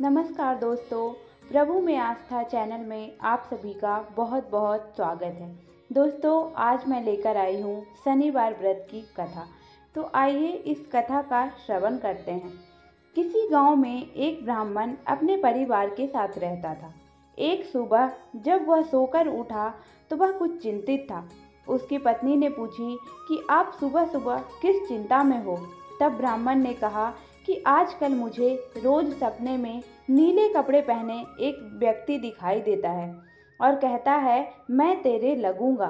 नमस्कार दोस्तों, प्रभु में आस्था चैनल में आप सभी का बहुत बहुत स्वागत है। दोस्तों, आज मैं लेकर आई हूँ शनिवार व्रत की कथा। तो आइए इस कथा का श्रवण करते हैं। किसी गांव में एक ब्राह्मण अपने परिवार के साथ रहता था। एक सुबह जब वह सोकर उठा तो वह कुछ चिंतित था। उसकी पत्नी ने पूछी कि आप सुबह सुबह किस चिंता में हो। तब ब्राह्मण ने कहा कि आजकल मुझे रोज सपने में नीले कपड़े पहने एक व्यक्ति दिखाई देता है और कहता है मैं तेरे लगूंगा।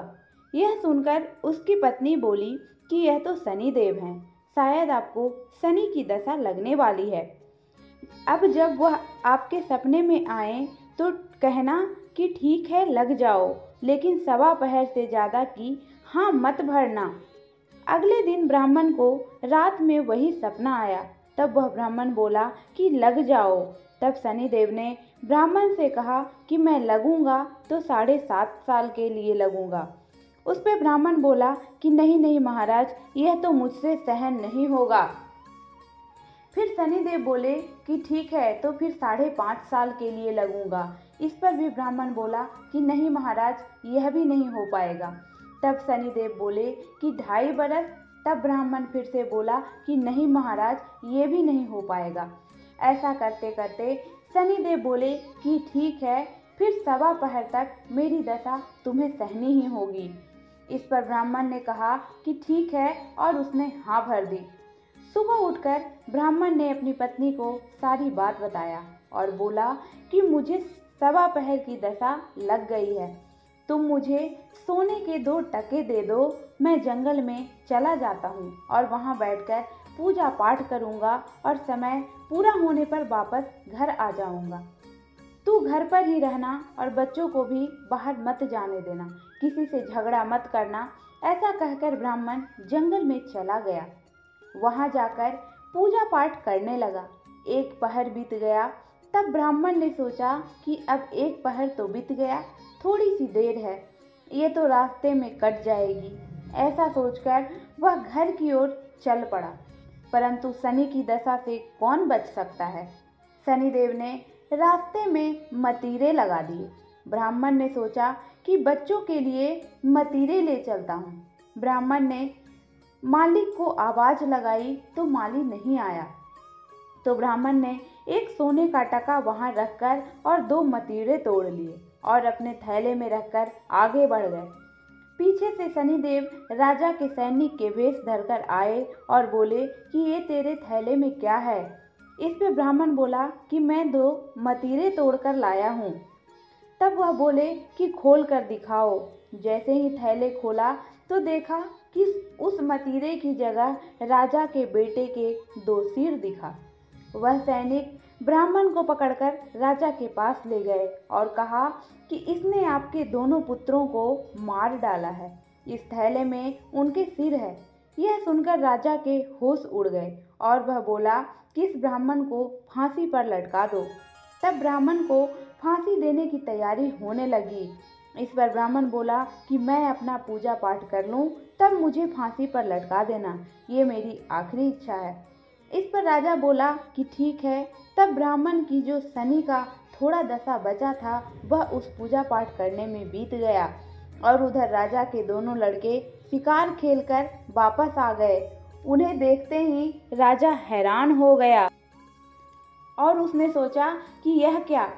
यह सुनकर उसकी पत्नी बोली कि यह तो शनिदेव हैं, शायद आपको शनि की दशा लगने वाली है। अब जब वह आपके सपने में आए तो कहना कि ठीक है लग जाओ, लेकिन सवा पहर से ज़्यादा की हाँ मत भरना। अगले दिन ब्राह्मण को रात में वही सपना आया। तब वह ब्राह्मण बोला कि लग जाओ। तब शनिदेव ने ब्राह्मण से कहा कि मैं लगूंगा तो 7.5 साल के लिए लगूंगा। उस पे ब्राह्मण बोला कि नहीं नहीं महाराज, यह तो मुझसे सहन नहीं होगा। फिर शनिदेव बोले कि ठीक है तो फिर 5.5 साल के लिए लगूंगा। इस पर भी ब्राह्मण बोला कि नहीं महाराज, यह भी नहीं हो पाएगा। तब शनिदेव बोले कि 2.5 बरस। तब ब्राह्मण फिर से बोला कि नहीं महाराज, ये भी नहीं हो पाएगा। ऐसा करते करते शनिदेव बोले कि ठीक है, फिर सवा पहर तक मेरी दशा तुम्हें सहनी ही होगी। इस पर ब्राह्मण ने कहा कि ठीक है और उसने हाँ भर दी। सुबह उठकर ब्राह्मण ने अपनी पत्नी को सारी बात बताया और बोला कि मुझे सवा पहर की दशा लग गई है। तुम मुझे सोने के 2 टके दे दो, मैं जंगल में चला जाता हूँ और वहाँ बैठकर पूजा पाठ करूँगा और समय पूरा होने पर वापस घर आ जाऊँगा। तू घर पर ही रहना और बच्चों को भी बाहर मत जाने देना, किसी से झगड़ा मत करना। ऐसा कहकर ब्राह्मण जंगल में चला गया। वहाँ जाकर पूजा पाठ करने लगा। 1 पहर बीत गया। तब ब्राह्मण ने सोचा कि अब 1 पहर तो बीत गया, थोड़ी सी देर है, ये तो रास्ते में कट जाएगी। ऐसा सोचकर वह घर की ओर चल पड़ा। परंतु शनि की दशा से कौन बच सकता है। शनिदेव ने रास्ते में मतीरे लगा दिए। ब्राह्मण ने सोचा कि बच्चों के लिए मतीरे ले चलता हूँ। ब्राह्मण ने मालिक को आवाज़ लगाई तो माली नहीं आया। तो ब्राह्मण ने एक सोने का टका वहां रखकर और 2 मतीरे तोड़ लिए और अपने थैले में रखकर आगे बढ़ गए। पीछे से शनिदेव राजा के सैनिक के वेश धरकर आए और बोले कि ये तेरे थैले में क्या है। इस पे ब्राह्मण बोला कि मैं 2 मतीरे तोड़कर लाया हूँ। तब वह बोले कि खोल कर दिखाओ। जैसे ही थैले खोला तो देखा कि उस मतीरे की जगह राजा के बेटे के 2 सिर दिखा। वह सैनिक ब्राह्मण को पकड़कर राजा के पास ले गए और कहा कि इसने आपके दोनों पुत्रों को मार डाला है, इस थैले में उनके सिर है। यह सुनकर राजा के होश उड़ गए और वह बोला कि इस ब्राह्मण को फांसी पर लटका दो। तब ब्राह्मण को फांसी देने की तैयारी होने लगी। इस पर ब्राह्मण बोला कि मैं अपना पूजा पाठ कर लूं, तब मुझे फांसी पर लटका देना, ये मेरी आखिरी इच्छा है। इस पर राजा बोला कि ठीक है। तब ब्राह्मण की जो शनि का थोड़ा दशा बचा था वह उस पूजा पाठ करने में बीत गया और उधर राजा के दोनों लड़के शिकार खेलकर वापस आ गए। उन्हें देखते ही राजा हैरान हो गया और उसने सोचा कि यह क्या,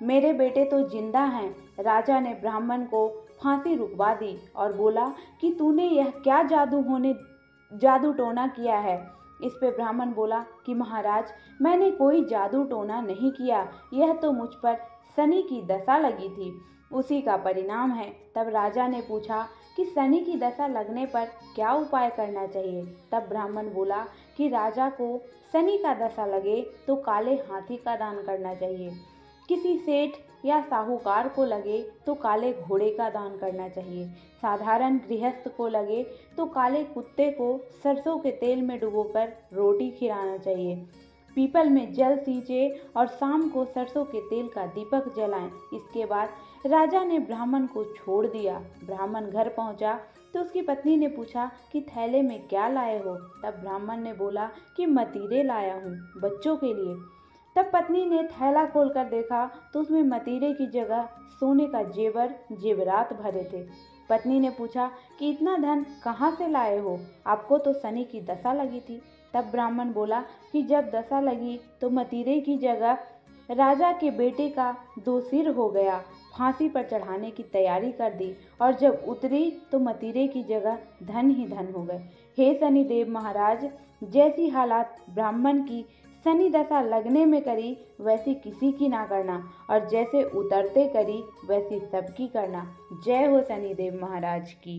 मेरे बेटे तो जिंदा हैं। राजा ने ब्राह्मण को फांसी रुकवा दी और बोला कि तूने यह क्या जादू टोना किया है। इस पे ब्राह्मण बोला कि महाराज, मैंने कोई जादू टोना नहीं किया, यह तो मुझ पर शनि की दशा लगी थी, उसी का परिणाम है। तब राजा ने पूछा कि शनि की दशा लगने पर क्या उपाय करना चाहिए। तब ब्राह्मण बोला कि राजा को शनि का दशा लगे तो काले हाथी का दान करना चाहिए, किसी सेठ या साहूकार को लगे तो काले घोड़े का दान करना चाहिए, साधारण गृहस्थ को लगे तो काले कुत्ते को सरसों के तेल में डुबोकर रोटी खिलाना चाहिए, पीपल में जल सींचे और शाम को सरसों के तेल का दीपक जलाएं। इसके बाद राजा ने ब्राह्मण को छोड़ दिया। ब्राह्मण घर पहुंचा तो उसकी पत्नी ने पूछा कि थैले में क्या लाए हो। तब ब्राह्मण ने बोला कि मतीरे लाया हूँ बच्चों के लिए। तब पत्नी ने थैला खोलकर देखा तो उसमें मतीरे की जगह सोने का जेवरात भरे थे। पत्नी ने पूछा कि इतना धन कहाँ से लाए हो? आपको तो शनि की दशा लगी थी। तब ब्राह्मण बोला कि जब दशा लगी तो मतीरे की जगह राजा के बेटे का 2 सिर हो गया, फांसी पर चढ़ाने की तैयारी कर दी और जब उतरी तो मतीरे की जगह धन ही धन हो गए। हे शनिदेव महाराज, जैसी हालात ब्राह्मण की शनि दशा लगने में करी वैसी किसी की ना करना और जैसे उतरते करी वैसी सबकी करना। जय हो शनिदेव महाराज की।